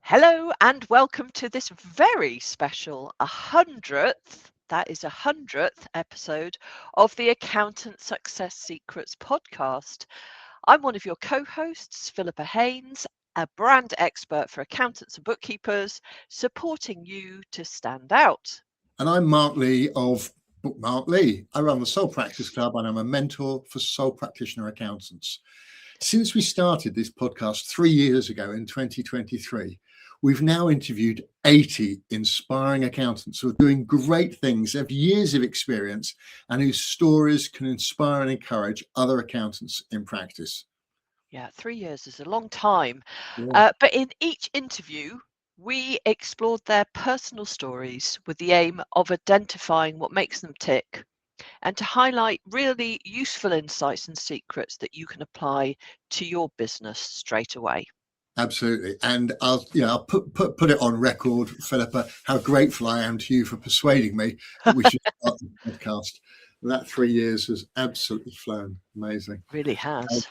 Hello and welcome to this very special 100th, that is 100th episode of the Accountant Success Secrets podcast. I'm one of your co-hosts, Philippa Haynes, a brand expert for accountants and bookkeepers, supporting you to stand out. And I'm Mark Lee of Mark Lee. I run the Sole Practice Club and I'm a mentor for sole practitioner accountants. Since we started this podcast 3 years ago in 2023, we've now interviewed 80 inspiring accountants who are doing great things, have years of experience, and whose stories can inspire and encourage other accountants in practice. Yeah, 3 years is a long time. Yeah. But in each interview, we explored their personal stories with the aim of identifying what makes them tick and to highlight really useful insights and secrets that you can apply to your business straight away. Absolutely. And I'll put it on record, Philippa, how grateful I am to you for persuading me that we should start the podcast. That 3 years has absolutely flown. Amazing. Really has.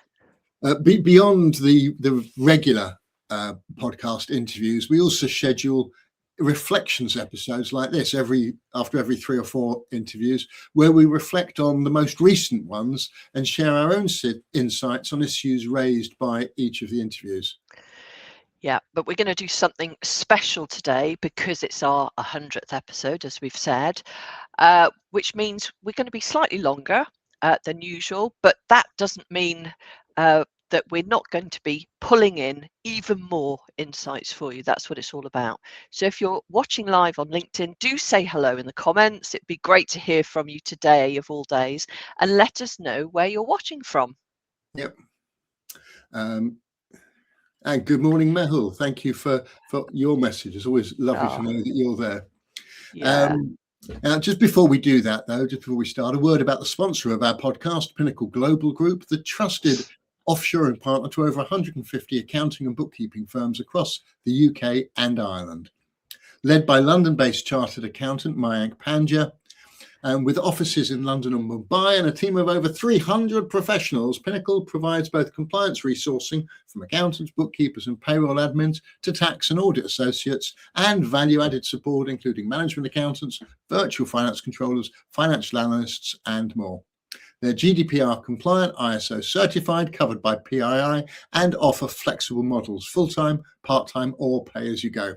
Beyond the regular podcast interviews, we also schedule reflections episodes like this after every 3 or 4 interviews, where we reflect on the most recent ones and share our own insights on issues raised by each of the interviews. Yeah, but we're going to do something special today because it's our 100th episode, as we've said, which means we're going to be slightly longer than usual, but that doesn't mean that we're not going to be pulling in even more insights for you. That's what it's all about. So if you're watching live on LinkedIn, do say hello in the comments. It'd be great to hear from you today of all days, and let us know where you're watching from. Yep. And good morning, Mehul. Thank you for your message. It's always lovely to know that you're there. Yeah. Now, just before we do that, though, just before we start, a word about the sponsor of our podcast, Pinnacle Global Group, the trusted offshoring partner to over 150 accounting and bookkeeping firms across the UK and Ireland. Led by London-based chartered accountant Mayank Pandya, and with offices in London and Mumbai and a team of over 300 professionals, Pinnacle provides both compliance resourcing from accountants, bookkeepers and payroll admins to tax and audit associates, and value-added support including management accountants, virtual finance controllers, financial analysts and more. They're GDPR compliant, ISO certified, covered by PII, and offer flexible models, full-time, part-time or pay-as-you-go.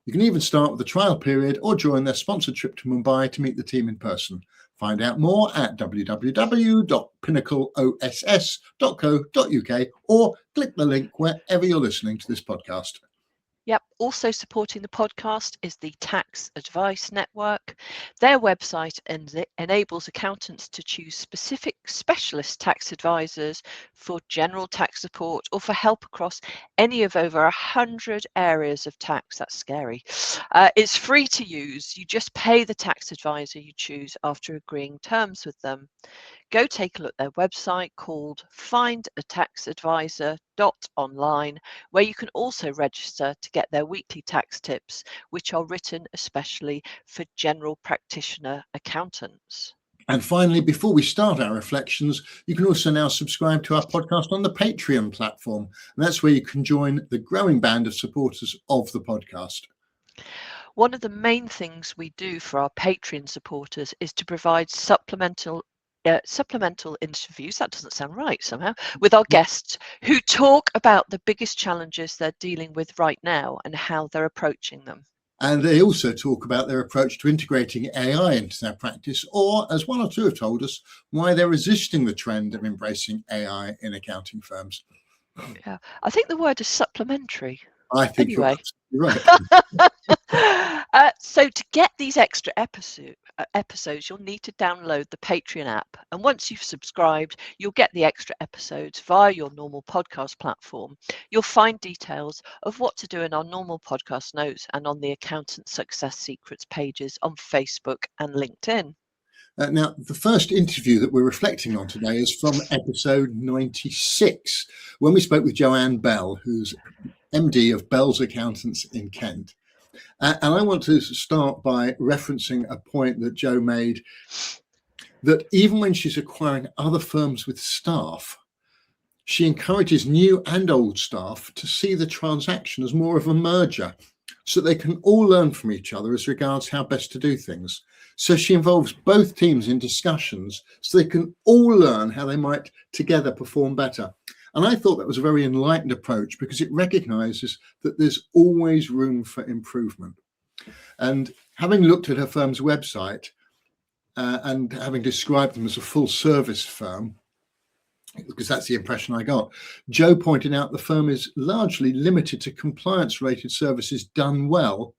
You can even start with a trial period or join their sponsored trip to Mumbai to meet the team in person. Find out more at www.pinnacleoss.co.uk or click the link wherever you're listening to this podcast. Yep. Also supporting the podcast is the Tax Advice Network. Their website enables accountants to choose specific specialist tax advisors for general tax support or for help across any of over 100 areas of tax. That's scary. It's free to use. You just pay the tax advisor you choose after agreeing terms with them. Go take a look at their website called findataxadvisor.online, where you can also register to get their weekly tax tips, which are written especially for general practitioner accountants. And finally, before we start our reflections, you can also now subscribe to our podcast on the Patreon platform. And that's where you can join the growing band of supporters of the podcast. One of the main things we do for our Patreon supporters is to provide supplemental interviews, that doesn't sound right somehow, with our guests who talk about the biggest challenges they're dealing with right now and how they're approaching them. And they also talk about their approach to integrating AI into their practice, or, as one or two have told us, why they're resisting the trend of embracing AI in accounting firms. Yeah, I think the word is supplementary. I think anyway. You're absolutely right. So to get these extra episodes, you'll need to download the Patreon app. And once you've subscribed, you'll get the extra episodes via your normal podcast platform. You'll find details of what to do in our normal podcast notes and on the Accountant Success Secrets pages on Facebook and LinkedIn. Now, the first interview that we're reflecting on today is from episode 96, when we spoke with Joanne Bell, who's MD of Bell's Accountants in Kent. And I want to start by referencing a point that Jo made, that even when she's acquiring other firms with staff, She encourages new and old staff to see the transaction as more of a merger, so they can all learn from each other as regards how best to do things. So she involves both teams in discussions so they can all learn how they might together perform better. And I thought that was a very enlightened approach, because it recognises that there's always room for improvement. And having looked at her firm's website and having described them as a full service firm, because that's the impression I got, Jo pointed out the firm is largely limited to compliance-related services done well,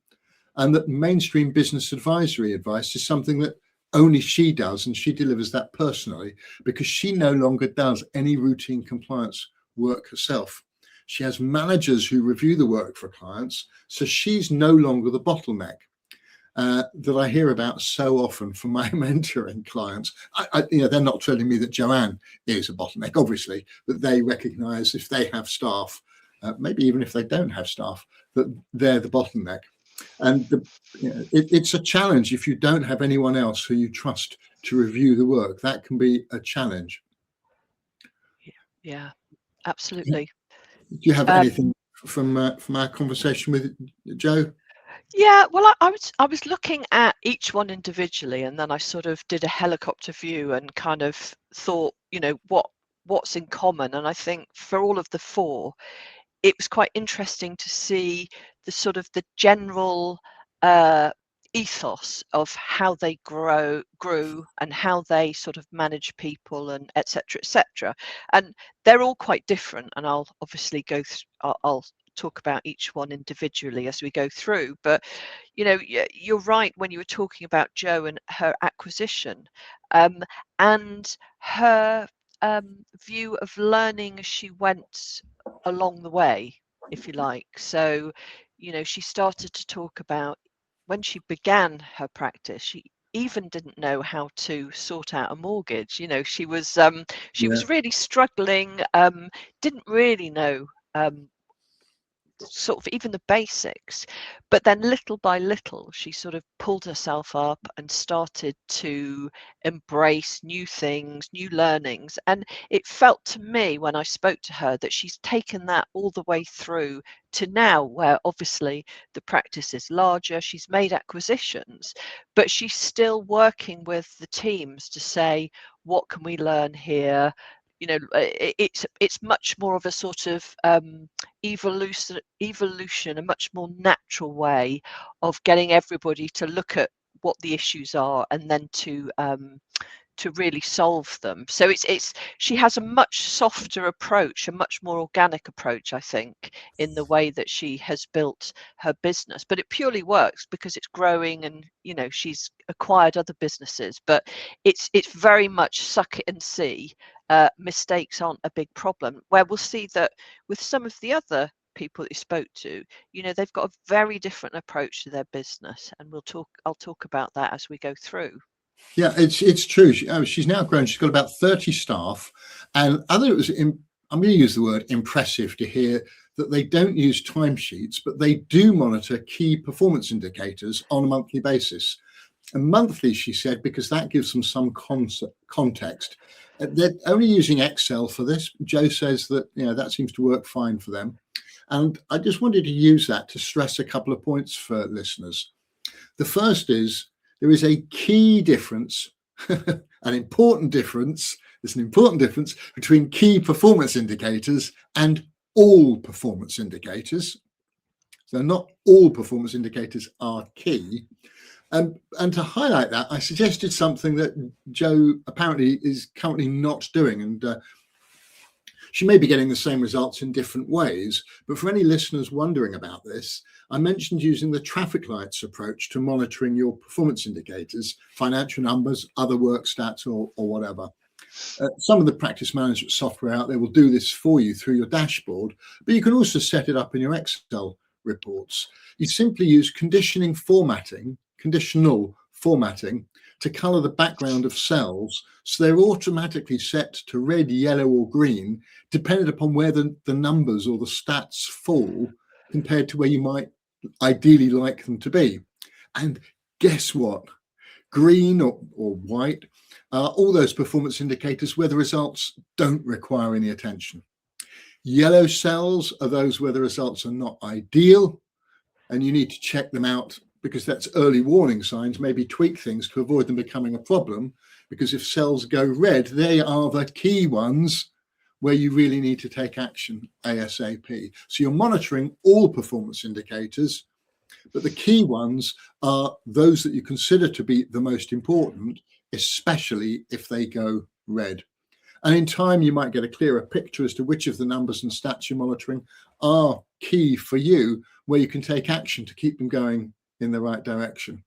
and that mainstream business advisory advice is something that only she does, and she delivers that personally, because she no longer does any routine compliance work herself. She has managers who review the work for clients, so she's no longer the bottleneck that I hear about so often from my mentoring clients. They're not telling me that Joanne is a bottleneck, obviously, but they recognise if they have staff, maybe even if they don't have staff, that they're the bottleneck. And it's a challenge if you don't have anyone else who you trust to review the work. That can be a challenge. Yeah, absolutely. Do you have anything from our conversation with Jo? Yeah, well, I was looking at each one individually, and then I sort of did a helicopter view and kind of thought, what's in common. And I think for all of the four, it was quite interesting to see the sort of the general ethos of how they grew and how they sort of manage people and etc. And they're all quite different, and I'll obviously I'll talk about each one individually as we go through. But you're right when you were talking about Jo and her acquisition, and her view of learning as she went along the way, if you like. So she started to talk about when she began her practice, she even didn't know how to sort out a mortgage. She was really struggling, didn't really know sort of even the basics, but then little by little she sort of pulled herself up and started to embrace new things, new learnings. And it felt to me when I spoke to her that she's taken that all the way through to now, where obviously the practice is larger, she's made acquisitions, but she's still working with the teams to say, what can we learn here? It's much more of a sort of evolution, a much more natural way of getting everybody to look at what the issues are and then to really solve them. So she has a much softer approach, a much more organic approach, I think, in the way that she has built her business. But it purely works because it's growing, and she's acquired other businesses. But it's very much suck it and see. Mistakes aren't a big problem. Where we'll see that with some of the other people that you spoke to, they've got a very different approach to their business, and I'll talk about that as we go through. Yeah, it's true. She's now grown. She's got about 30 staff, and I thought it was, I'm going to use the word impressive to hear that they don't use timesheets, but they do monitor key performance indicators on a monthly basis. And monthly, she said, because that gives them some context. They're only using Excel for this. Jo says that that seems to work fine for them. And I just wanted to use that to stress a couple of points for listeners. The first is there is a key difference, an important difference. There's an important difference between key performance indicators and all performance indicators. So not all performance indicators are key. And to highlight that, I suggested something that Jo apparently is currently not doing. And she may be getting the same results in different ways. But for any listeners wondering about this, I mentioned using the traffic lights approach to monitoring your performance indicators, financial numbers, other work stats, or whatever. Some of the practice management software out there will do this for you through your dashboard, but you can also set it up in your Excel reports. You simply use conditional formatting to color the background of cells, so they're automatically set to red, yellow, or green, depending upon where the numbers or the stats fall compared to where you might ideally like them to be. And guess what? Green or white are all those performance indicators where the results don't require any attention. Yellow cells are those where the results are not ideal, and you need to check them out because that's early warning signs, maybe tweak things to avoid them becoming a problem, because if cells go red, they are the key ones where you really need to take action ASAP. So you're monitoring all performance indicators, but the key ones are those that you consider to be the most important, especially if they go red. And in time, you might get a clearer picture as to which of the numbers and stats you're monitoring are key for you, where you can take action to keep them going in the right direction.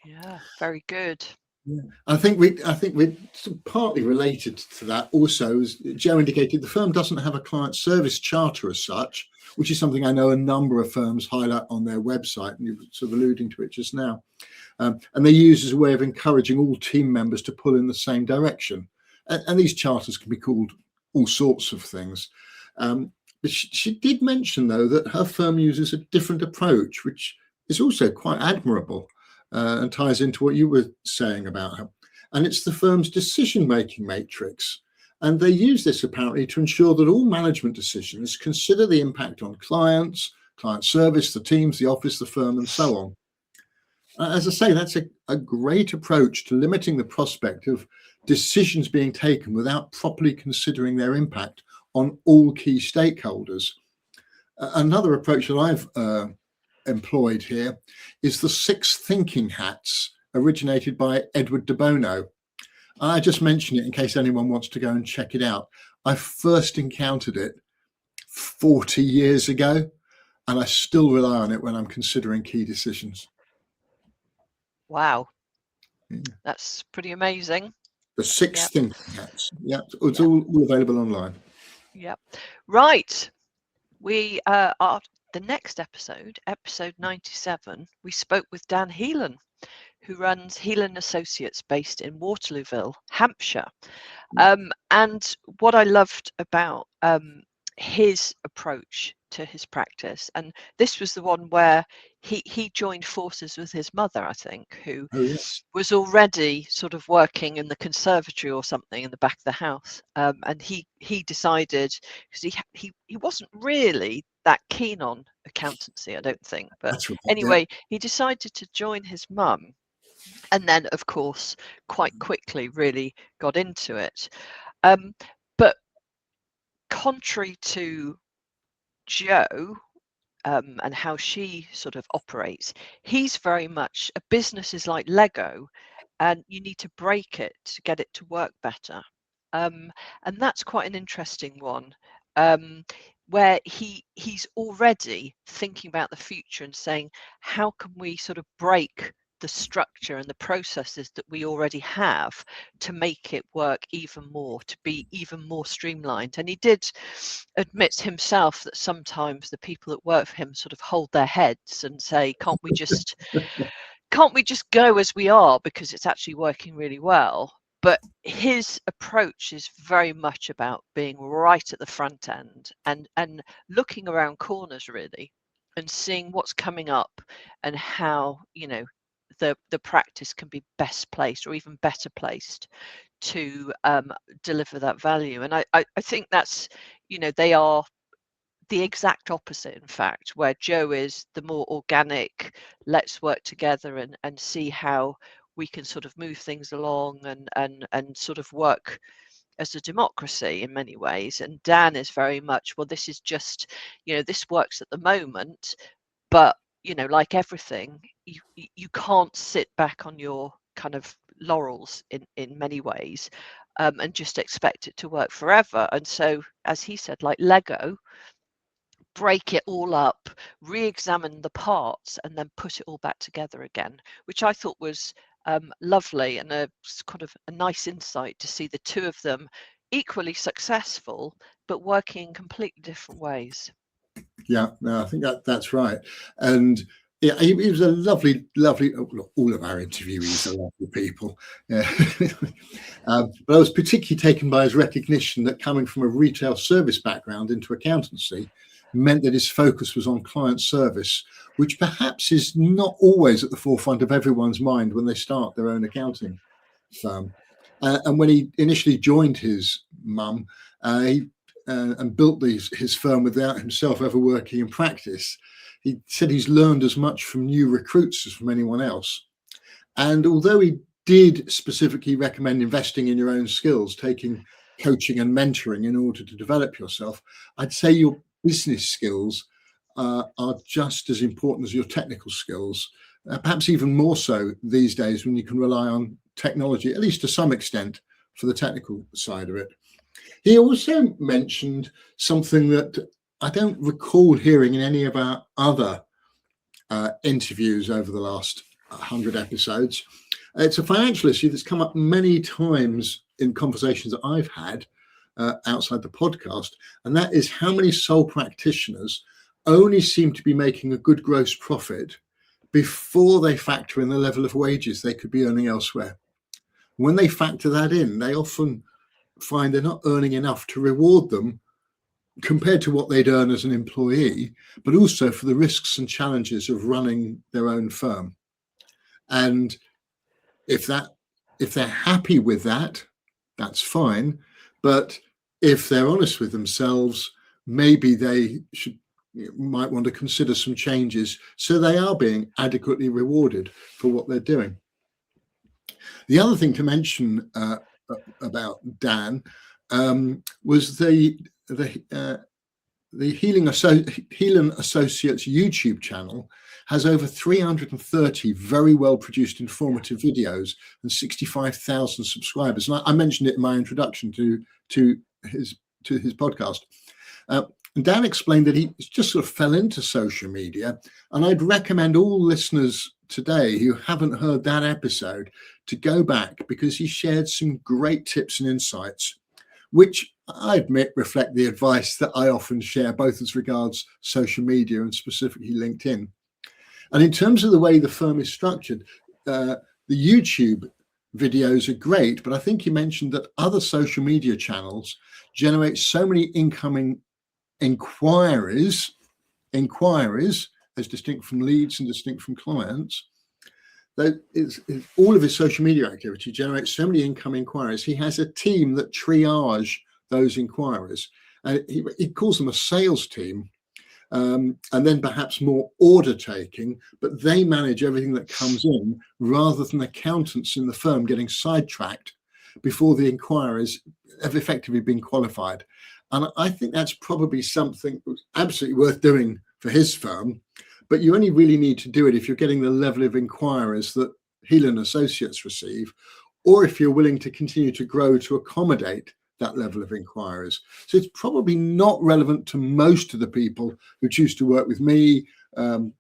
Yeah, very good. Yeah. I think we're partly related to that also, as Joe indicated, the firm doesn't have a client service charter as such, which is something I know a number of firms highlight on their website, and you were sort of alluding to it just now. And they use as a way of encouraging all team members to pull in the same direction. And these charters can be called all sorts of things. But she did mention, though, that her firm uses a different approach, which is also quite admirable and ties into what you were saying about her. And it's the firm's decision-making matrix. And they use this apparently to ensure that all management decisions consider the impact on clients, client service, the teams, the office, the firm, and so on. As I say, that's a great approach to limiting the prospect of decisions being taken without properly considering their impact on all key stakeholders. Another approach that I've employed here is the 6 thinking hats, originated by Edward de Bono. I just mention it in case anyone wants to go and check it out. I first encountered it 40 years ago, and I still rely on it when I'm considering key decisions. Wow. That's pretty amazing. The 6 thinking hats. Yeah, it's all available online. Yep. Right. We are the next episode 97. We spoke with Dan Heelan, who runs Heelan Associates based in Waterlooville, Hampshire. And what I loved about his approach to his practice, and this was the one where he joined forces with his mother, I think, who was already sort of working in the conservatory or something in the back of the house, and he decided, because he wasn't really that keen on accountancy, I don't think, but anyway, he decided to join his mum, and then of course quite quickly really got into it. But contrary to Joe and how she sort of operates, he's very much, a business is like Lego, and you need to break it to get it to work better. And that's quite an interesting one, where he's already thinking about the future and saying, how can we sort of break the structure and the processes that we already have to make it work even more, to be even more streamlined. And he did admit himself that sometimes the people that work for him sort of hold their heads and say, can't we just go as we are, because it's actually working really well. But his approach is very much about being right at the front end and looking around corners really, and seeing what's coming up and how, you know, the practice can be best placed or even better placed to deliver that value. And I think that's, you know, they are the exact opposite, in fact, where Joe is the more organic, let's work together and see how we can sort of move things along and sort of work as a democracy in many ways. And Dan is very much, well, this is just, you know, this works at the moment, but, you know, like everything, you can't sit back on your kind of laurels in many ways, and just expect it to work forever. And so, as he said, like Lego, break it all up, re-examine the parts, and then put it all back together again, which I thought was lovely, and a kind of a nice insight to see the two of them equally successful, but working in completely different ways. Yeah, no, I think that's right. And yeah, he was a lovely, all of our interviewees are lovely people. Yeah. But I was particularly taken by his recognition that coming from a retail service background into accountancy meant that his focus was on client service, which perhaps is not always at the forefront of everyone's mind when they start their own accounting firm. And when he initially joined his mum, he and built his firm without himself ever working in practice. He said he's learned as much from new recruits as from anyone else. And although he did specifically recommend investing in your own skills, taking coaching and mentoring in order to develop yourself, I'd say your business skills are just as important as your technical skills, perhaps even more so these days when you can rely on technology, at least to some extent, for the technical side of it. He also mentioned something that I don't recall hearing in any of our other interviews over the last 100 episodes. It's a financial issue that's come up many times in conversations that I've had outside the podcast, and that is how many sole practitioners only seem to be making a good gross profit before they factor in the level of wages they could be earning elsewhere. When they factor that in, they often find they're not earning enough to reward them compared to what they'd earn as an employee, but also for the risks and challenges of running their own firm. And if they're happy with that, that's fine. But if they're honest with themselves, maybe they might want to consider some changes so they are being adequately rewarded for what they're doing. The other thing to mention about Dan was the Healing Associates YouTube channel has over 330 very well produced informative videos and 65,000 subscribers. And I mentioned it in my introduction to his podcast. And Dan explained that he just sort of fell into social media. And I'd recommend all listeners today who haven't heard that episode to go back, because he shared some great tips and insights, which I admit reflect the advice that I often share, both as regards social media and specifically LinkedIn. And in terms of the way the firm is structured, the YouTube videos are great, but I think you mentioned that other social media channels generate so many incoming inquiries as distinct from leads and distinct from clients, that all of his social media activity generates so many incoming inquiries. He has a team that triage those inquiries, and he calls them a sales team, and then perhaps more order taking, but they manage everything that comes in rather than accountants in the firm getting sidetracked before the inquiries have effectively been qualified. And I think that's probably something absolutely worth doing for his firm, but you only really need to do it if you're getting the level of inquiries that Healing Associates receive, or if you're willing to continue to grow to accommodate that level of inquiries. So it's probably not relevant to most of the people who choose to work with me or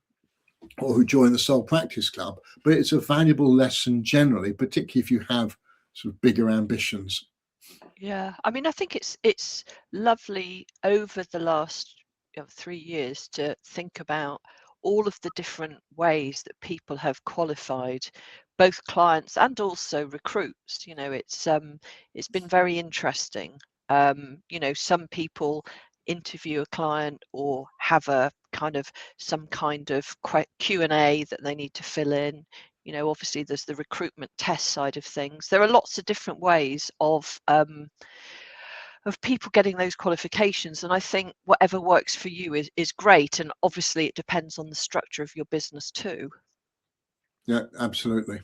who join the Soul Practice Club, but it's a valuable lesson generally, particularly if you have sort of bigger ambitions. Yeah, I mean, I think it's lovely over the last 3 years to think about all of the different ways that people have qualified, both clients and also recruits. It's been very interesting. Some people interview a client or have some kind of Q&A that they need to fill in. Obviously there's the recruitment test side of things. There are lots of different ways of people getting those qualifications, and I think whatever works for you is great, and obviously it depends on the structure of your business too. Yeah, absolutely.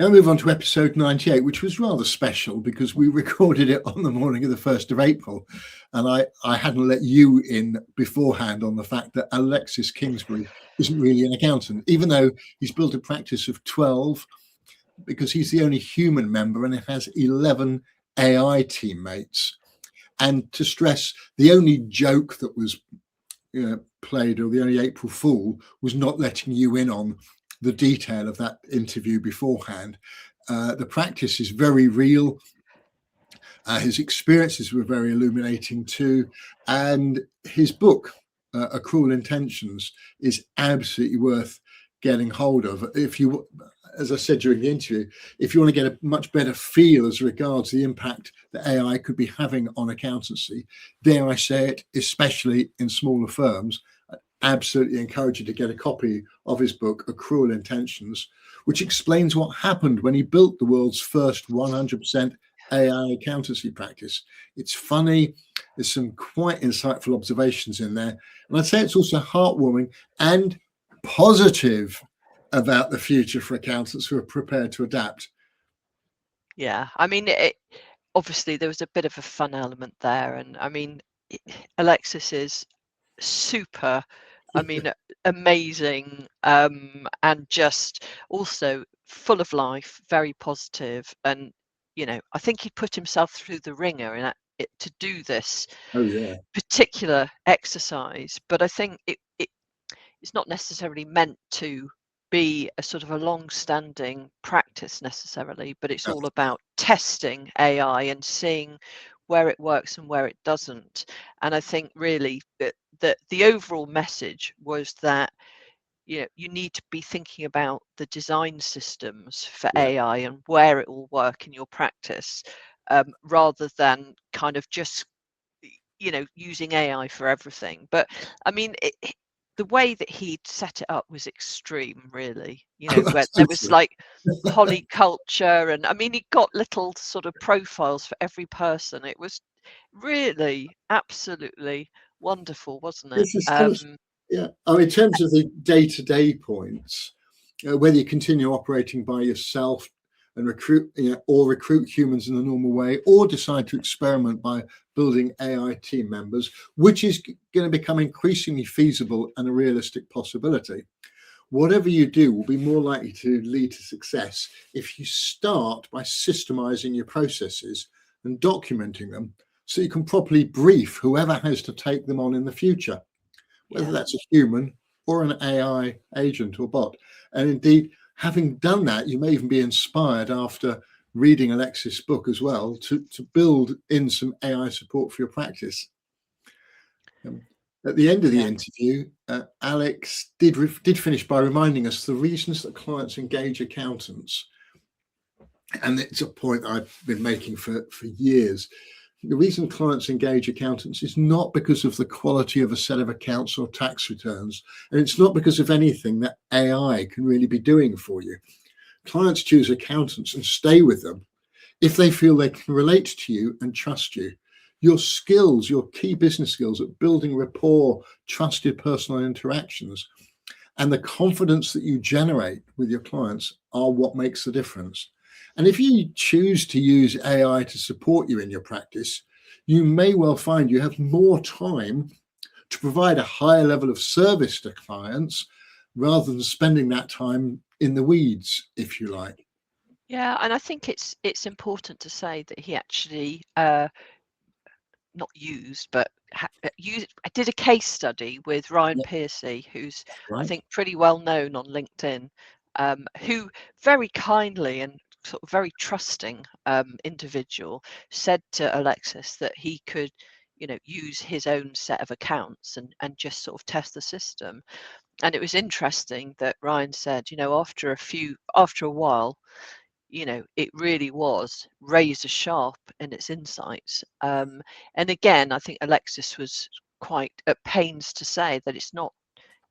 Now move on to episode 98, which was rather special because we recorded it on the morning of the 1st of April, and I hadn't let you in beforehand on the fact that Alexis Kingsbury isn't really an accountant, even though he's built a practice of 12, because he's the only human member and it has 11 AI teammates. And to stress, the only joke that was played, or the only April Fool, was not letting you in on the detail of that interview beforehand. The practice is very real. His experiences were very illuminating too. And his book, A Cruel Intentions, is absolutely worth getting hold of. If you, as I said during the interview, if you want to get a much better feel as regards the impact that AI could be having on accountancy, dare I say it, especially in smaller firms, I absolutely encourage you to get a copy of his book, A Cruel Intentions, which explains what happened when he built the world's first 100% AI accountancy practice. It's funny, There's some quite insightful observations in there. And I'd say it's also heartwarming and positive about the future for accountants who are prepared to adapt. Yeah, I mean, obviously there was a bit of a fun element there, and I mean, Alexis is super, I mean, amazing, and just also full of life, very positive, and I think he put himself through the ringer to do this Oh yeah. particular exercise, but I think it's not necessarily meant to be a sort of a long-standing practice necessarily, but it's all about testing AI and seeing where it works and where it doesn't. And I think really that the overall message was that you need to be thinking about the design systems for Yeah. AI and where it will work in your practice, rather than kind of just using AI for everything. But I mean, the way that he'd set it up was extreme, really. Where there was like polyculture, and I mean, he got little sort of profiles for every person. It was really absolutely wonderful, wasn't it? This is yeah. Oh, in terms of the day-to-day points, whether you continue operating by yourself and recruit humans in the normal way, or decide to experiment by building AI team members, which is going to become increasingly feasible and a realistic possibility. Whatever you do will be more likely to lead to success if you start by systemizing your processes and documenting them so you can properly brief whoever has to take them on in the future, whether that's a human or an AI agent or bot. And indeed, having done that, you may even be inspired after reading Alexis' book as well to build in some AI support for your practice. At the end of the interview, Alex did finish by reminding us the reasons that clients engage accountants. And it's a point I've been making for years. The reason clients engage accountants is not because of the quality of a set of accounts or tax returns, and it's not because of anything that AI can really be doing for you. Clients choose accountants and stay with them if they feel they can relate to you and trust you. Your skills, your key business skills at building rapport, trusted personal interactions, and the confidence that you generate with your clients are what makes the difference. And if you choose to use AI to support you in your practice, you may well find you have more time to provide a higher level of service to clients rather than spending that time in the weeds, if you like. Yeah, and I think it's important to say that he actually not used, but I did a case study with Ryan Piercy, who's I think pretty well known on LinkedIn, who very kindly and sort of very trusting individual said to Alexis that he could use his own set of accounts and just sort of test the system. And it was interesting that Ryan said, after a while, it really was razor sharp in its insights. And again, I think Alexis was quite at pains to say that it's not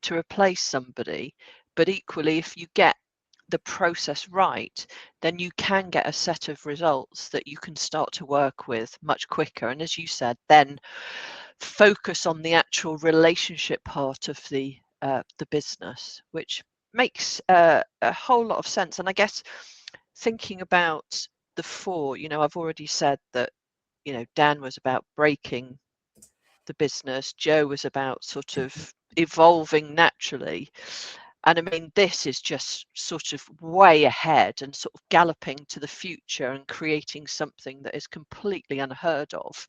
to replace somebody, but equally, if you get the process right, then you can get a set of results that you can start to work with much quicker. And as you said, then focus on the actual relationship part of the business, which makes a whole lot of sense. And I guess thinking about the four, I've already said that, Dan was about breaking the business, Joe was about sort of evolving naturally. And I mean, this is just sort of way ahead and sort of galloping to the future and creating something that is completely unheard of.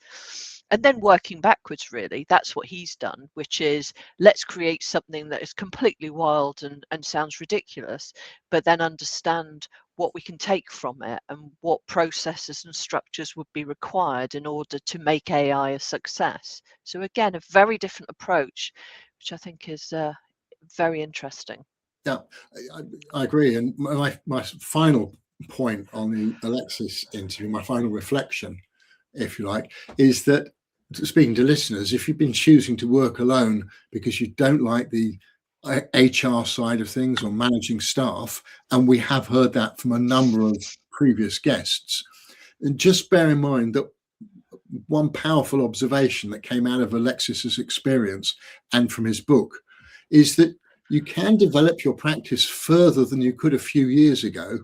And then working backwards, really, that's what he's done, which is let's create something that is completely wild and sounds ridiculous, but then understand what we can take from it and what processes and structures would be required in order to make AI a success. So again, a very different approach, which I think is very interesting. Yeah, I agree. And my final point on the Alexis interview, my final reflection, if you like, is that, speaking to listeners, if you've been choosing to work alone because you don't like the HR side of things or managing staff, and we have heard that from a number of previous guests, and just bear in mind that one powerful observation that came out of Alexis's experience and from his book is that you can develop your practice further than you could a few years ago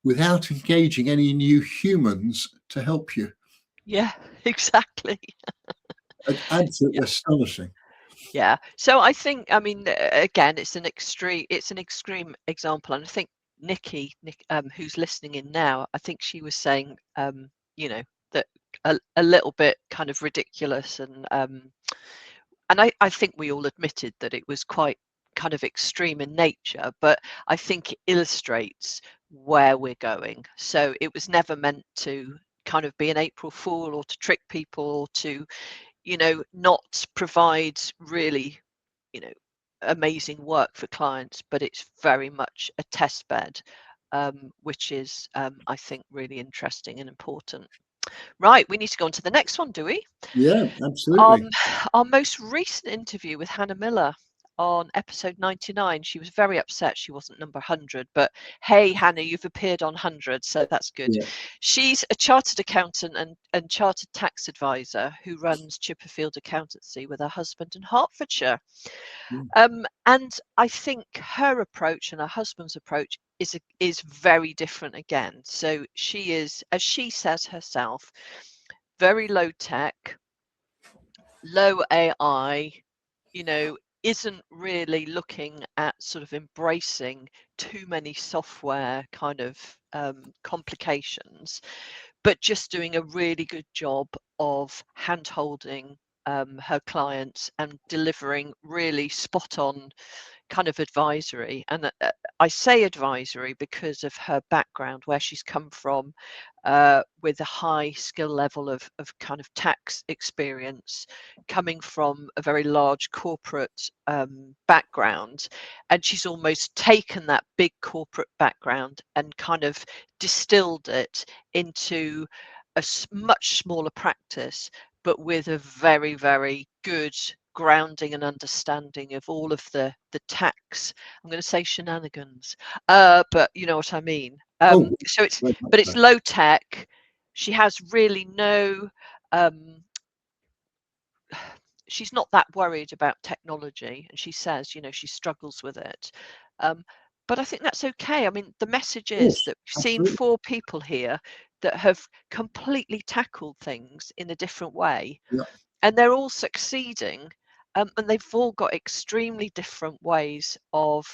without engaging any new humans to help you. Yeah, exactly. Absolutely astonishing. Yeah. So I think, I mean, again, it's an extreme example, and I think Nick, who's listening in now, I think she was saying, you know, that a little bit kind of ridiculous, and I think we all admitted that it was quite kind of extreme in nature, but I think it illustrates where we're going. So it was never meant to kind of be an April Fool or to trick people or to, not provide really, amazing work for clients, but it's very much a test bed, which is, I think, really interesting and important. Right, we need to go on to the next one, do we? Yeah, absolutely. Our most recent interview with Hannah Miller on episode 99, she was very upset she wasn't number 100, but hey, Hannah, you've appeared on 100, so that's good. Yeah. She's a chartered accountant and chartered tax advisor who runs Chipperfield Accountancy with her husband in Hertfordshire. And I think her approach and her husband's approach is very different again. So she is, as she says herself, very low tech, low AI, isn't really looking at sort of embracing too many software kind of complications, but just doing a really good job of hand holding her clients and delivering really spot on kind of advisory. And I say advisory because of her background, where she's come from, with a high skill level of kind of tax experience, coming from a very large corporate background. And she's almost taken that big corporate background and kind of distilled it into a much smaller practice, but with a very, very good grounding and understanding of all of the tax, I'm going to say shenanigans, but you know what I mean. Oh, So it's very but much it's so. low tech. She has really no she's not that worried about technology, and she says, she struggles with it. But I think that's okay. I mean, the message Of is course, that we've seen absolutely. 4 people here that have completely tackled things in a different way, Yeah. and they're all succeeding, and they've all got extremely different ways of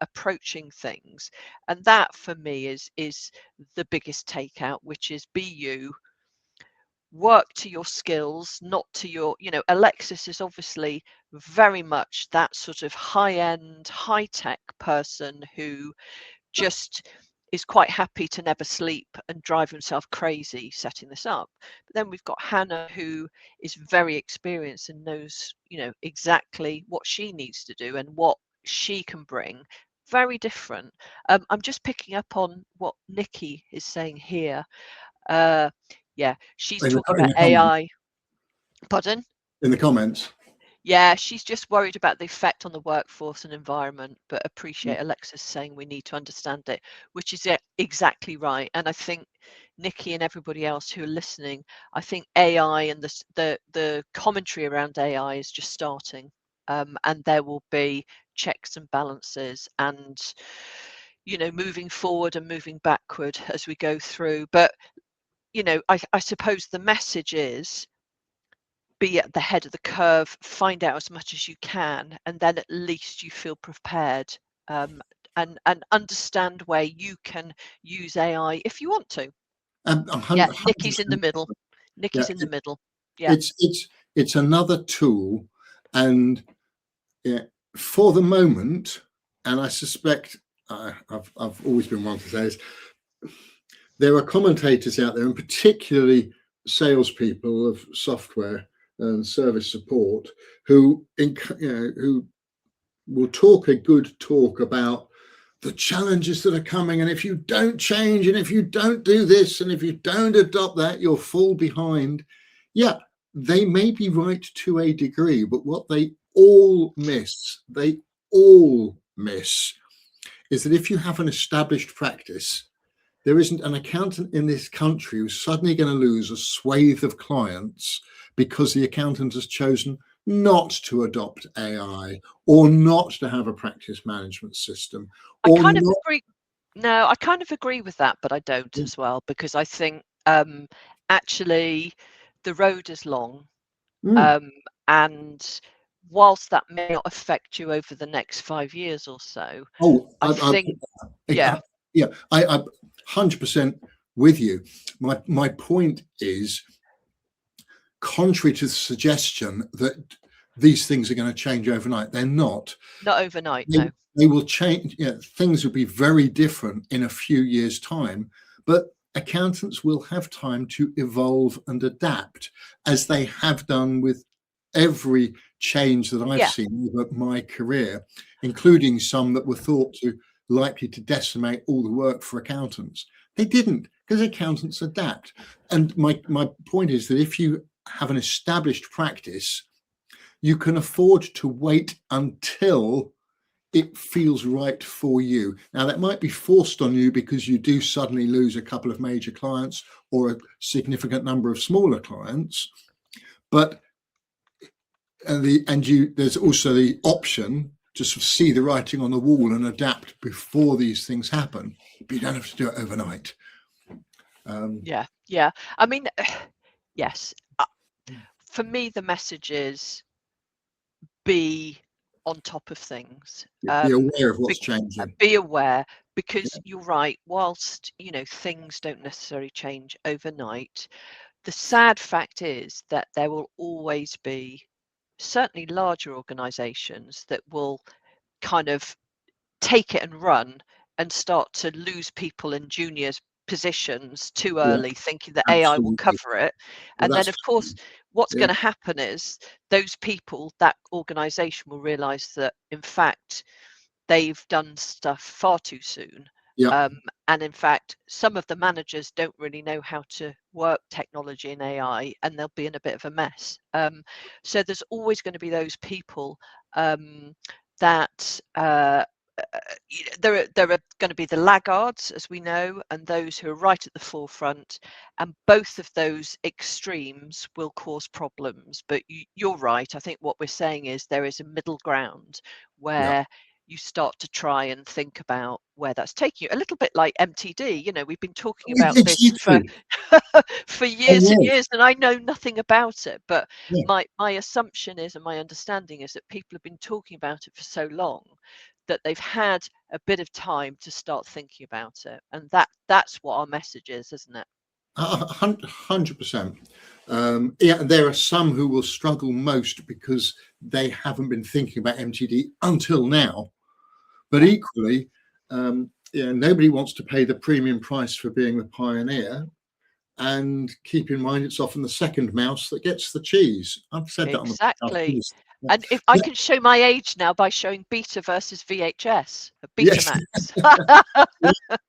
approaching things. And that for me is the biggest takeout, which is be you, work to your skills, not to your, Alexis is obviously very much that sort of high end, high tech person who just is quite happy to never sleep and drive himself crazy setting this up. But then we've got Hannah, who is very experienced and knows, exactly what she needs to do and what she can bring. Very different. I'm just picking up on what Nikki is saying here. Uh, yeah, she's In the, talking in about the comments. AI. Pardon? In the comments. Yeah, she's just worried about the effect on the workforce and environment, but Yeah. appreciate Alexis saying we need to understand it, which is exactly right. And I think Nikki and everybody else who are listening, I think AI and the commentary around AI is just starting, and there will be checks and balances, and moving forward and moving backward as we go through. But I suppose the message is, be at the head of the curve, find out as much as you can, and then at least you feel prepared, and understand where you can use AI if you want to. Yeah, 100%. Nikki's in the middle. Yeah, Nikki's in the middle. Yeah. it's another tool, and yeah, for the moment, and I suspect I've always been one to say this, there are commentators out there, and particularly salespeople of software and service support, who who will talk a good talk about the challenges that are coming, and if you don't change, and if you don't do this, and if you don't adopt that, you'll fall behind. Yeah, they may be right to a degree, but what they all miss is that if you have an established practice there isn't an accountant in this country who's suddenly going to lose a swathe of clients because the accountant has chosen not to adopt AI or not to have a practice management system I or kind of not. agree. No, I kind of agree with that, but I don't as well, because I think actually the road is long, Mm. and whilst that may not affect you over the next 5 years or so, Oh, I think, yeah, yeah, I 100% with you. My point is, contrary to the suggestion that these things are going to change overnight, they're not. not overnight, They, no. they will change. Things will be very different in a few years' time, but accountants will have time to evolve and adapt, as they have done with every change that I've Yeah, seen over my career, including some that were thought to likely to decimate all the work for accountants. They didn't, because accountants adapt. And my point is that if you have an established practice, you can afford to wait until it feels right for you. Now, that might be forced on you because you do suddenly lose a couple of major clients or a significant number of smaller clients, but there's also the option to sort of see the writing on the wall and adapt before these things happen, but you don't have to do it overnight. yeah. I mean, yes. For me, the message is be on top of things. Be aware of what's changing. Be aware, because you're right. Whilst things don't necessarily change overnight, the sad fact is that there will always be certainly larger organisations that will kind of take it and run and start to lose people in junior positions too Yeah, early, thinking that AI will absolutely. cover it. Well, And then, that's of course, what's yeah, going to happen is those people, that organisation, will realise that, in fact, they've done stuff far too soon. yeah. And in fact, some of the managers don't really know how to work technology and AI, and they'll be in a bit of a mess. So there's always going to be those people that there are going to be the laggards, as we know, and those who are right at the forefront, and both of those extremes will cause problems. But you're right. I think what we're saying is there is a middle ground Yeah. where you start to try and think about where that's taking you. A little bit like MTD. We've been talking about this for Exactly. for Oh, years and yes. years, and I know nothing about it. But Yeah. my assumption is, and my understanding is, that people have been talking about it for so long that they've had a bit of time to start thinking about it, and that's what our message is, isn't it? 100%. Yeah, there are some who will struggle most because they haven't been thinking about MTD until now. But Yeah, equally, nobody wants to pay the premium price for being the pioneer. And keep in mind, it's often the second mouse that gets the cheese. I've said that on the exactly. podcast. Yeah. And if I can show my age now by showing Beta versus VHS, Yes. Betamax.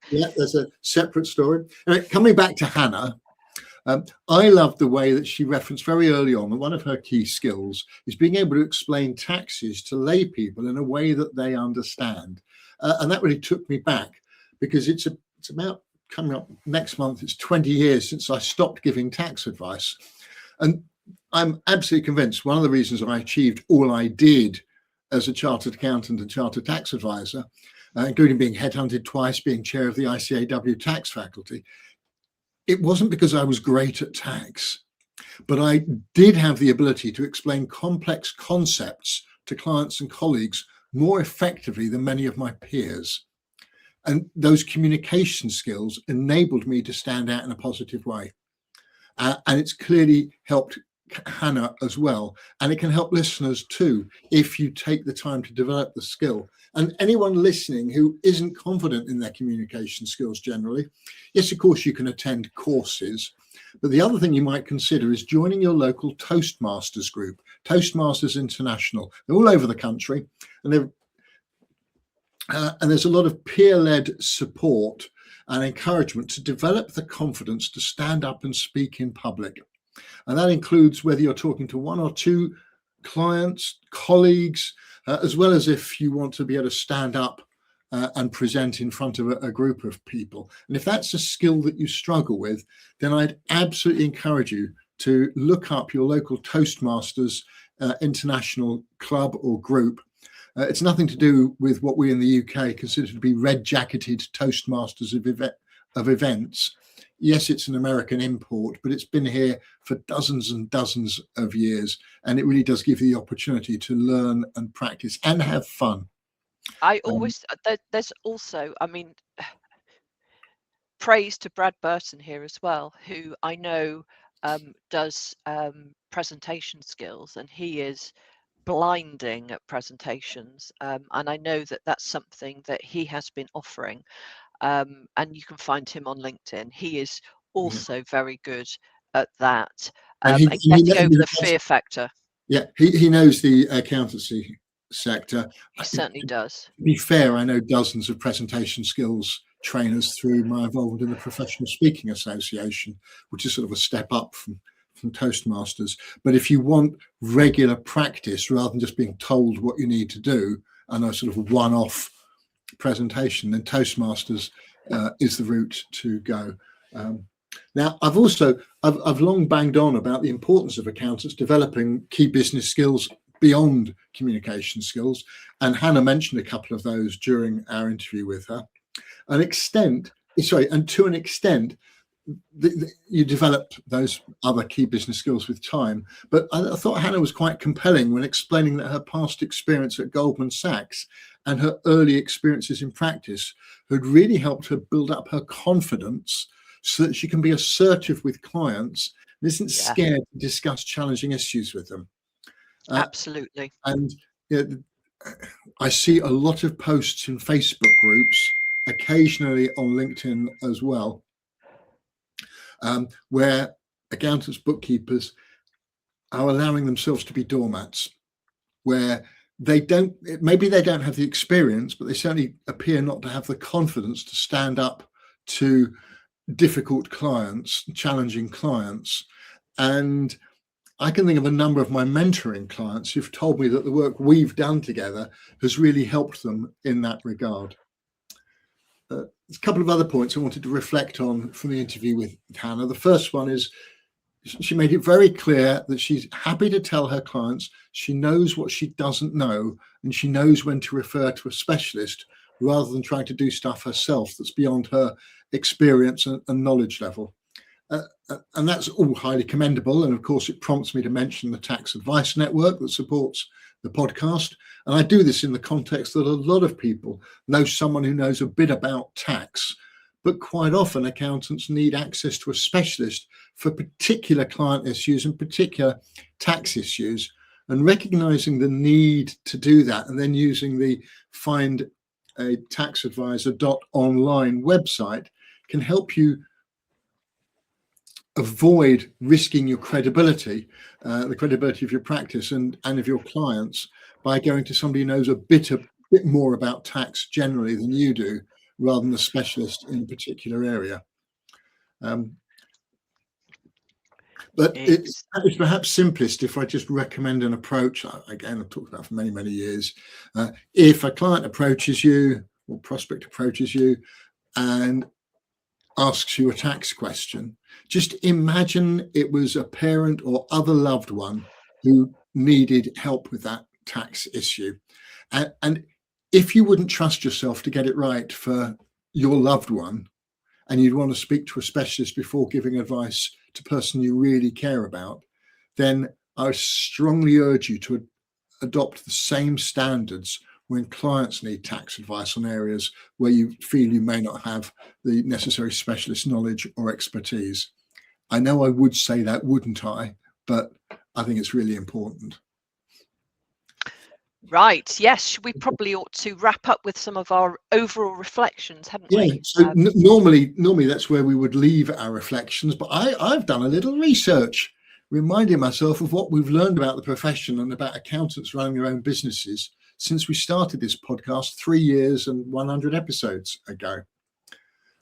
Yeah, there's a separate story. Anyway, coming back to Hannah, I love the way that she referenced very early on that one of her key skills is being able to explain taxes to lay people in a way that they understand. And that really took me back, because it's about coming up next month. It's 20 years since I stopped giving tax advice. And I'm absolutely convinced one of the reasons I achieved all I did as a chartered accountant and chartered tax advisor, including being headhunted twice, being chair of the ICAW tax faculty, it wasn't because I was great at tax, but I did have the ability to explain complex concepts to clients and colleagues more effectively than many of my peers. And those communication skills enabled me to stand out in a positive way. And it's clearly helped Hannah as well. And it can help listeners too, if you take the time to develop the skill. And anyone listening who isn't confident in their communication skills generally, yes, of course, you can attend courses. But the other thing you might consider is joining your local Toastmasters group, Toastmasters International. They're all over the country, and there's a lot of peer-led support and encouragement to develop the confidence to stand up and speak in public. And that includes whether you're talking to one or two clients, colleagues, as well as if you want to be able to stand up and present in front of a group of people. And if that's a skill that you struggle with, then I'd absolutely encourage you to look up your local Toastmasters international club or group. It's nothing to do with what we in the UK consider to be red-jacketed Toastmasters of events. Yes, it's an American import, but it's been here for dozens and dozens of years, and it really does give you the opportunity to learn and practice and have fun. I always there's also, I mean, praise to Brad Burton here as well, who I know does presentation skills, and he is blinding at presentations, and I know that that's something that he has been offering, and you can find him on LinkedIn. He is also very good at that, And and getting over the fear factor. Yeah, he knows the accountancy sector. He certainly does. To be fair, I know dozens of presentation skills trainers through my involvement in the Professional Speaking Association, which is sort of a step up from Toastmasters. But if you want regular practice rather than just being told what you need to do and a sort of one-off presentation, then Toastmasters is the route to go. Now, I've long banged on about the importance of accountants developing key business skills beyond communication skills, and Hannah mentioned a couple of those during our interview with her. To an extent, you develop those other key business skills with time. But I thought Hannah was quite compelling when explaining that her past experience at Goldman Sachs and her early experiences in practice had really helped her build up her confidence so that she can be assertive with clients and isn't scared to discuss challenging issues with them. Absolutely. And I see a lot of posts in Facebook groups, occasionally on LinkedIn as well, where accountants, bookkeepers are allowing themselves to be doormats, where maybe they don't have the experience, but they certainly appear not to have the confidence to stand up to difficult clients, challenging clients. And I can think of a number of my mentoring clients who've told me that the work we've done together has really helped them in that regard. There's a couple of other points I wanted to reflect on from the interview with Hannah. The first one is she made it very clear that she's happy to tell her clients she knows what she doesn't know, and she knows when to refer to a specialist rather than trying to do stuff herself that's beyond her experience and knowledge level. And that's all highly commendable. And of course, it prompts me to mention the Tax Advice Network that supports the podcast. And I do this in the context that a lot of people know someone who knows a bit about tax, but quite often accountants need access to a specialist for particular client issues and particular tax issues. And recognizing the need to do that and then using the Find a Tax Advisor.online website can help you avoid risking your credibility, the credibility of your practice and of your clients, by going to somebody who knows a bit more about tax generally than you do, rather than a specialist in a particular area. But it's perhaps simplest if I just recommend an approach. Again, I've talked about for many, many years. If a client approaches you or prospect approaches you and asks you a tax question, just imagine it was a parent or other loved one who needed help with that tax issue. And if you wouldn't trust yourself to get it right for your loved one, and you'd want to speak to a specialist before giving advice to a person you really care about, then I strongly urge you to adopt the same standards when clients need tax advice on areas where you feel you may not have the necessary specialist knowledge or expertise. I know I would say that, wouldn't I? But I think it's really important. Right. Yes. We probably ought to wrap up with some of our overall reflections, hadn't we? Yeah. So normally that's where we would leave our reflections. But I've done a little research, reminding myself of what we've learned about the profession and about accountants running their own businesses since we started this podcast 3 years and 100 episodes ago.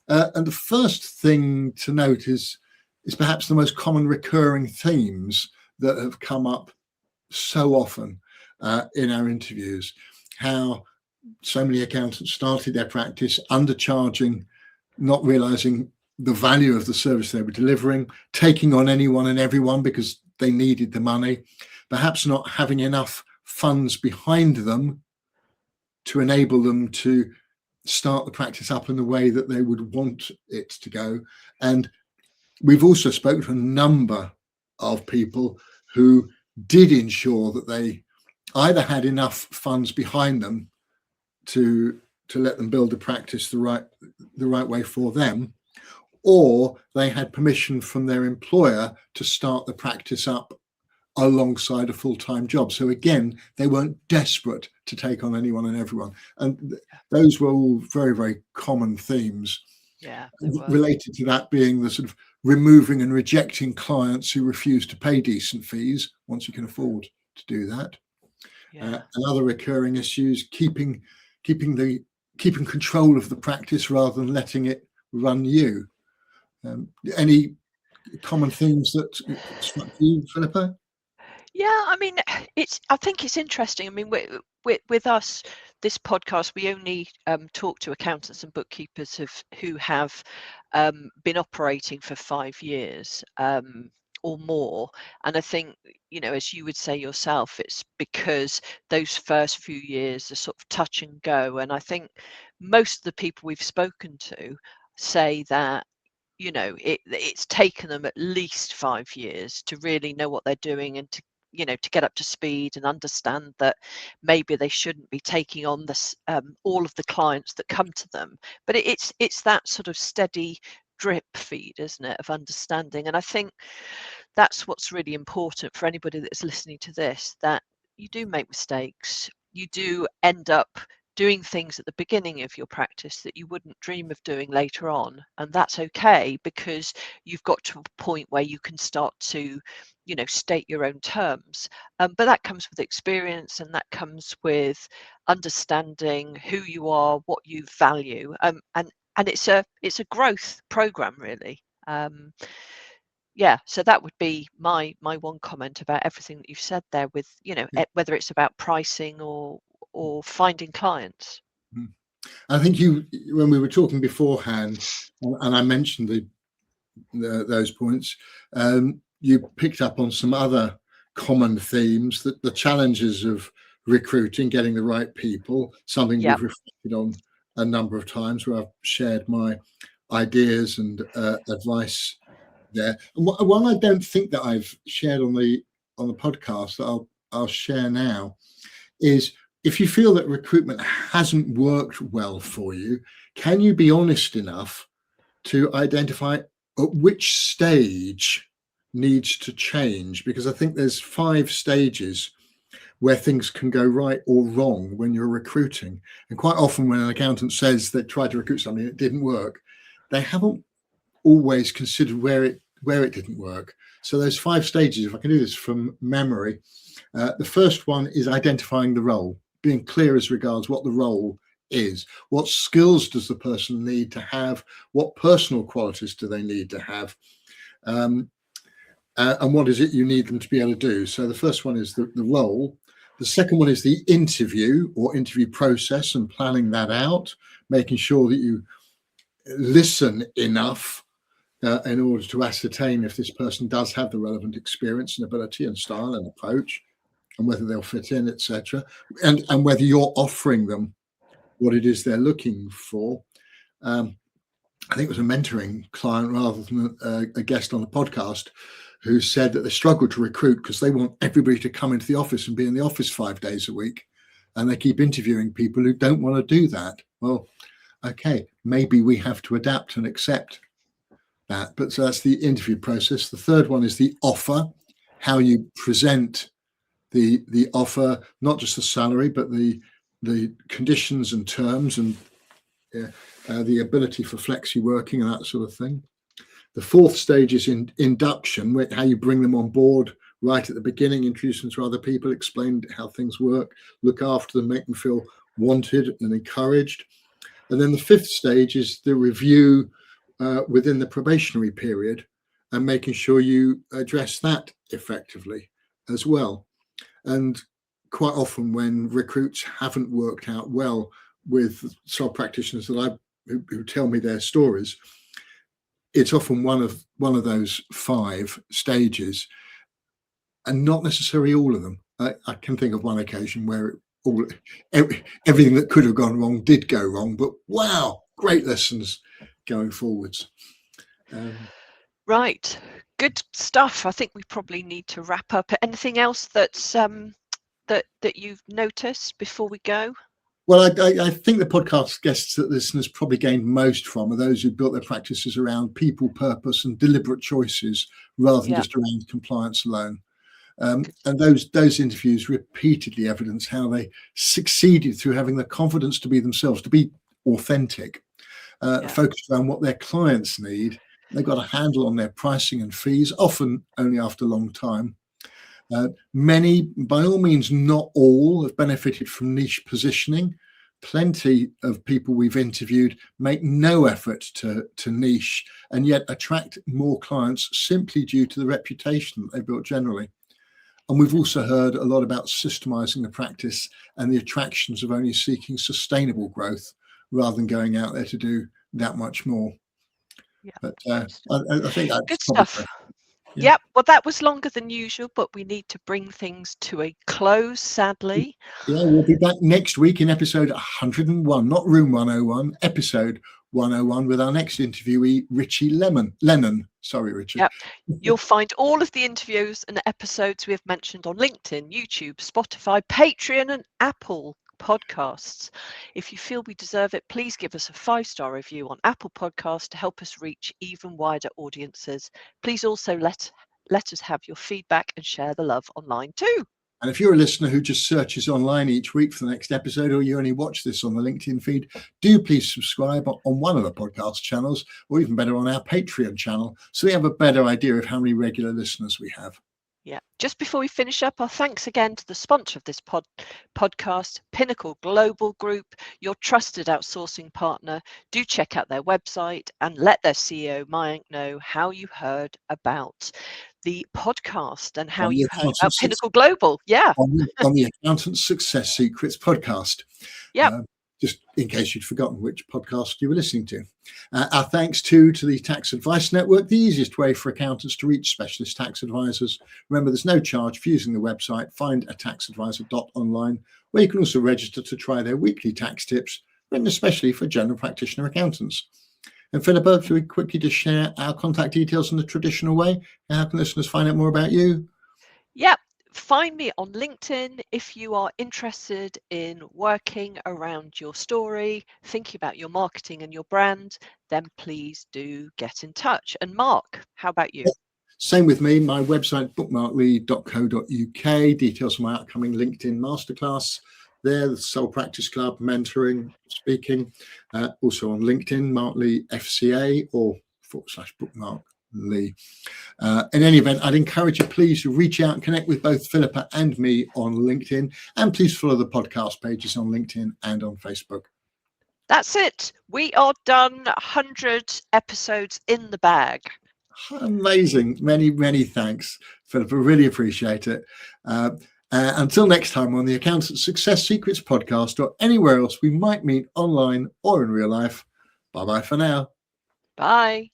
And the first thing to note is perhaps the most common recurring themes that have come up so often in our interviews. How so many accountants started their practice undercharging, not realizing the value of the service they were delivering, taking on anyone and everyone because they needed the money, perhaps not having enough funds behind them to enable them to start the practice up in the way that they would want it to go. And we've also spoken to a number of people who did ensure that they either had enough funds behind them to let them build the practice the right way for them, or they had permission from their employer to start the practice up alongside a full-time job. So again, they weren't desperate to take on anyone and everyone. And those were all very, very common themes. Yeah, related to that being the sort of removing and rejecting clients who refuse to pay decent fees once you can afford to do that. Yeah. And other recurring issues, keeping control of the practice rather than letting it run you. Any common themes that struck you, Philippa? Yeah, I mean, I think it's interesting. I mean, with us, this podcast, we only talk to accountants and bookkeepers who have been operating for 5 years or more. And I think, as you would say yourself, it's because those first few years are sort of touch and go. And I think most of the people we've spoken to say that it's taken them at least 5 years to really know what they're doing and to get up to speed and understand that maybe they shouldn't be taking on this all of the clients that come to them. But it's that sort of steady drip feed, isn't it, of understanding. And I think that's what's really important for anybody that's listening to this, that you do make mistakes, you do end up doing things at the beginning of your practice that you wouldn't dream of doing later on, and that's okay, because you've got to a point where you can start to state your own terms, but that comes with experience, and that comes with understanding who you are, what you value, and it's a growth program, really. Yeah, so that would be my one comment about everything that you've said there, with whether it's about pricing or finding clients. I think when we were talking beforehand, and I mentioned those points, you picked up on some other common themes, that the challenges of recruiting, getting the right people, something Yep. we've reflected on a number of times, where I've shared my ideas and advice there. And one I don't think that I've shared on the podcast that I'll share now is, if you feel that recruitment hasn't worked well for you, can you be honest enough to identify at which stage needs to change? Because I think there's 5 stages where things can go right or wrong when you're recruiting. And quite often when an accountant says they tried to recruit something and it didn't work, they haven't always considered where it didn't work. So those 5 stages, if I can do this from memory, the first one is identifying the role, being clear as regards what the role is. What skills does the person need to have? What personal qualities do they need to have? And what is it you need them to be able to do? So the first one is the role. The second one is the interview or interview process, and planning that out, making sure that you listen enough in order to ascertain if this person does have the relevant experience and ability and style and approach, and whether they'll fit in, etc., and whether you're offering them what it is they're looking for. I think it was a mentoring client rather than a guest on the podcast who said that they struggle to recruit because they want everybody to come into the office and be in the office 5 days a week, and they keep interviewing people who don't want to do that. Well, okay, maybe we have to adapt and accept that. But so that's the interview process. The third one is the offer, how you present the offer, not just the salary, but the conditions and terms, and the ability for flexi working and that sort of thing. The fourth stage is induction, how you bring them on board right at the beginning, introduce them to other people, explain how things work, look after them, make them feel wanted and encouraged. And then the fifth stage is the review within the probationary period, and making sure you address that effectively as well. And quite often when recruits haven't worked out well with sole practitioners who tell me their stories, it's often one of those 5 stages, and not necessarily all of them. I can think of one occasion where everything that could have gone wrong did go wrong, but wow, great lessons going forwards. Right, good stuff. I think we probably need to wrap up. Anything else that's that you've noticed before we go? Well, I think the podcast guests that listeners probably gained most from are those who built their practices around people, purpose, and deliberate choices rather than just around compliance alone. And those interviews repeatedly evidence how they succeeded through having the confidence to be themselves, to be authentic, focused around what their clients need. They've got a handle on their pricing and fees, often only after a long time. Many, by all means, not all, have benefited from niche positioning. Plenty of people we've interviewed make no effort to niche and yet attract more clients simply due to the reputation that they've built generally. And we've also heard a lot about systemizing the practice and the attractions of only seeking sustainable growth rather than going out there to do that much more. Yeah. But I think that's good stuff. Yep. Well, that was longer than usual, but we need to bring things to a close, sadly. Yeah, we'll be back next week in episode 101, not room 101, episode 101 with our next interviewee, Richie Lennon. Sorry, Richard. Yep. You'll find all of the interviews and episodes we have mentioned on LinkedIn, YouTube, Spotify, Patreon, and Apple Podcasts. If you feel we deserve it, please give us a 5-star review on Apple Podcasts to help us reach even wider audiences. Please also let us have your feedback and share the love online too. And if you're a listener who just searches online each week for the next episode, or you only watch this on the LinkedIn feed, do please subscribe on one of the podcast channels, or even better, on our Patreon channel, so we have a better idea of how many regular listeners we have. Yeah. Just before we finish up, our thanks again to the sponsor of this podcast, Pinnacle Global Group, your trusted outsourcing partner. Do check out their website and let their CEO, Mayank, know how you heard about the podcast and how you heard about Pinnacle Global. Yeah. On the Accountant Success Secrets podcast. Yeah. Just in case you'd forgotten which podcast you were listening to. Our thanks to the Tax Advice Network, the easiest way for accountants to reach specialist tax advisors. Remember, there's no charge for using the website, findataxadvisor.online, where you can also register to try their weekly tax tips, written especially for general practitioner accountants. And Philippa, should we quickly just share our contact details in the traditional way? How can listeners find out more about you? Yeah. Find me on LinkedIn if you are interested in working around your story, thinking about your marketing and your brand, then please do get in touch. And Mark, how about you? Same with me, my website, bookmarklee.co.uk, details of my upcoming LinkedIn masterclass there, the Sole Practice Club, mentoring, speaking, also on LinkedIn, Mark Lee FCA or /bookmark Lee. In any event, I'd encourage you please to reach out and connect with both Philippa and me on LinkedIn, and please follow the podcast pages on LinkedIn and on Facebook. That's it. We are done. 100 episodes in the bag. Amazing. Many thanks, Philippa. Really appreciate it. Until next time on the Accountant Success Secrets podcast, or anywhere else we might meet online or in real life. Bye-bye for now. Bye.